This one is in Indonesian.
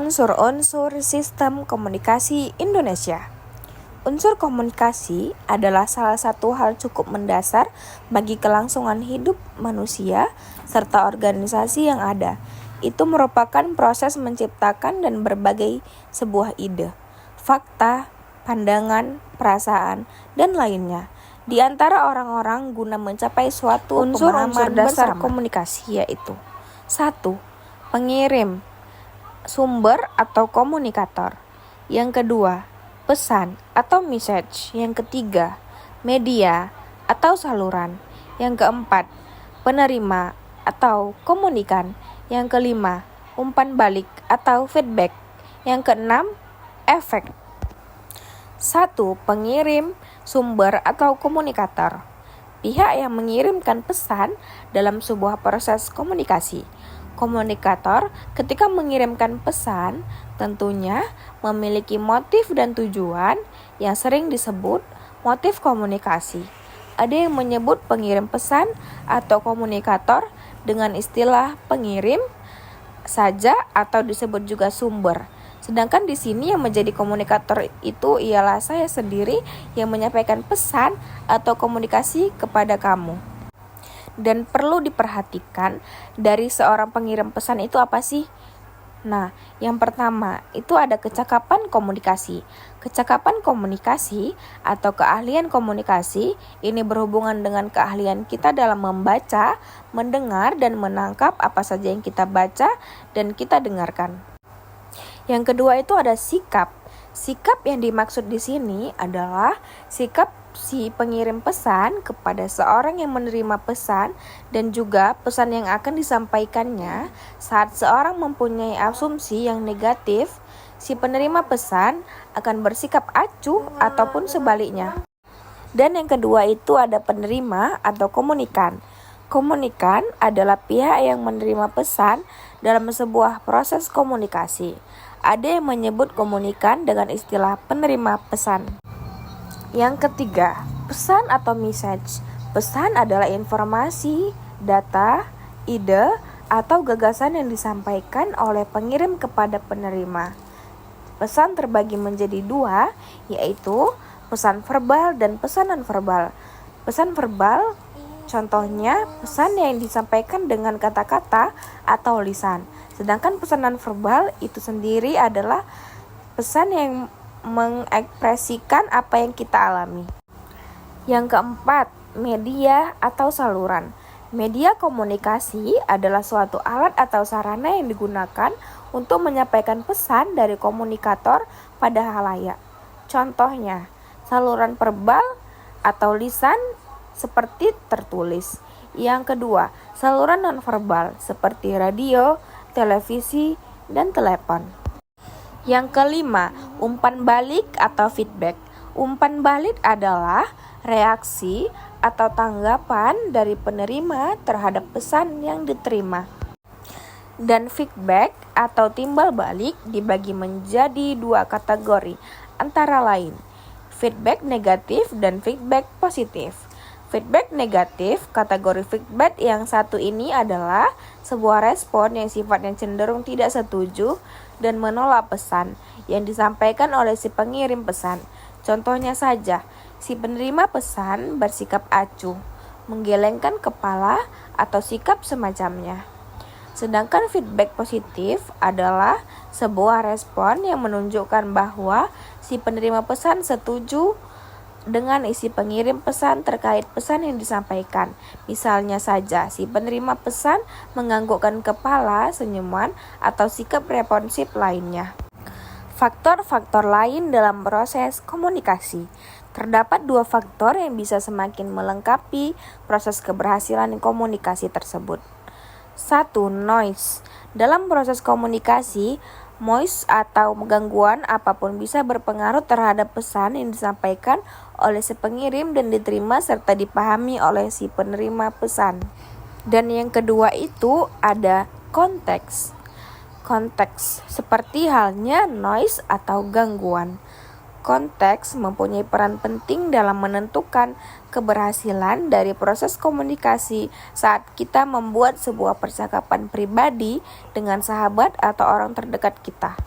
Unsur-unsur sistem komunikasi Indonesia. Unsur komunikasi adalah salah satu hal cukup mendasar bagi kelangsungan hidup manusia serta organisasi yang ada. Itu merupakan proses menciptakan dan berbagai sebuah ide, fakta, pandangan, perasaan, dan lainnya di antara orang-orang guna mencapai suatu Unsur-unsur pemahaman dasar bersama. Komunikasi yaitu 1. Pengirim, sumber atau komunikator. Yang kedua, pesan atau message. Yang ketiga, media atau saluran. Yang keempat, penerima atau komunikan. Yang kelima, umpan balik atau feedback. Yang keenam, efek. 1. Pengirim, sumber atau komunikator. Pihak yang mengirimkan pesan dalam sebuah proses komunikasi. Komunikator ketika mengirimkan pesan tentunya memiliki motif dan tujuan yang sering disebut motif komunikasi. Ada yang menyebut pengirim pesan atau komunikator dengan istilah pengirim saja atau disebut juga sumber. Sedangkan di sini yang menjadi komunikator itu ialah saya sendiri yang menyampaikan pesan atau komunikasi kepada kamu. Dan perlu diperhatikan dari seorang pengirim pesan itu apa sih? Nah, yang pertama itu ada kecakapan komunikasi. Kecakapan komunikasi atau keahlian komunikasi ini berhubungan dengan keahlian kita dalam membaca, mendengar, dan menangkap apa saja yang kita baca dan kita dengarkan. Yang kedua itu ada sikap. Sikap yang dimaksud di sini adalah sikap si pengirim pesan kepada seorang yang menerima pesan dan juga pesan yang akan disampaikannya. Saat seorang mempunyai asumsi yang negatif, si penerima pesan akan bersikap acuh ataupun sebaliknya. Dan yang kedua itu ada penerima atau komunikan. Komunikan adalah pihak yang menerima pesan dalam sebuah proses komunikasi. Ada yang menyebut komunikan dengan istilah penerima pesan. Yang ketiga, pesan atau message. Pesan adalah informasi, data, ide, atau gagasan yang disampaikan oleh pengirim kepada penerima. Pesan terbagi menjadi dua, yaitu pesan verbal dan pesan non-verbal. Pesan verbal contohnya pesan yang disampaikan dengan kata-kata atau lisan. Sedangkan pesan non-verbal itu sendiri adalah pesan yang mengekspresikan apa yang kita alami. Yang keempat, media atau saluran. Media komunikasi adalah suatu alat atau sarana yang digunakan untuk menyampaikan pesan dari komunikator pada halayak. Contohnya, saluran verbal atau lisan seperti tertulis. Yang kedua, saluran nonverbal seperti radio, televisi, dan telepon. Yang kelima, umpan balik atau feedback. Umpan balik adalah reaksi atau tanggapan dari penerima terhadap pesan yang diterima. Dan feedback atau timbal balik dibagi menjadi dua kategori, antara lain feedback negatif dan feedback positif. Feedback negatif, kategori feedback yang satu ini adalah sebuah respon yang sifatnya cenderung tidak setuju dan menolak pesan yang disampaikan oleh si pengirim pesan. Contohnya saja, si penerima pesan bersikap acuh, menggelengkan kepala, atau sikap semacamnya. Sedangkan feedback positif adalah sebuah respon yang menunjukkan bahwa si penerima pesan setuju dengan isi pengirim pesan terkait pesan yang disampaikan. Misalnya saja, si penerima pesan menganggukkan kepala, senyuman, atau sikap responsif lainnya. Faktor-faktor lain dalam proses komunikasi. Terdapat dua faktor yang bisa semakin melengkapi proses keberhasilan komunikasi tersebut. 1. Noise. Dalam proses komunikasi, noise atau gangguan apapun bisa berpengaruh terhadap pesan yang disampaikan oleh si pengirim dan diterima serta dipahami oleh si penerima pesan. Dan yang kedua itu ada konteks. Konteks seperti halnya noise atau gangguan. Konteks mempunyai peran penting dalam menentukan keberhasilan dari proses komunikasi saat kita membuat sebuah percakapan pribadi dengan sahabat atau orang terdekat kita.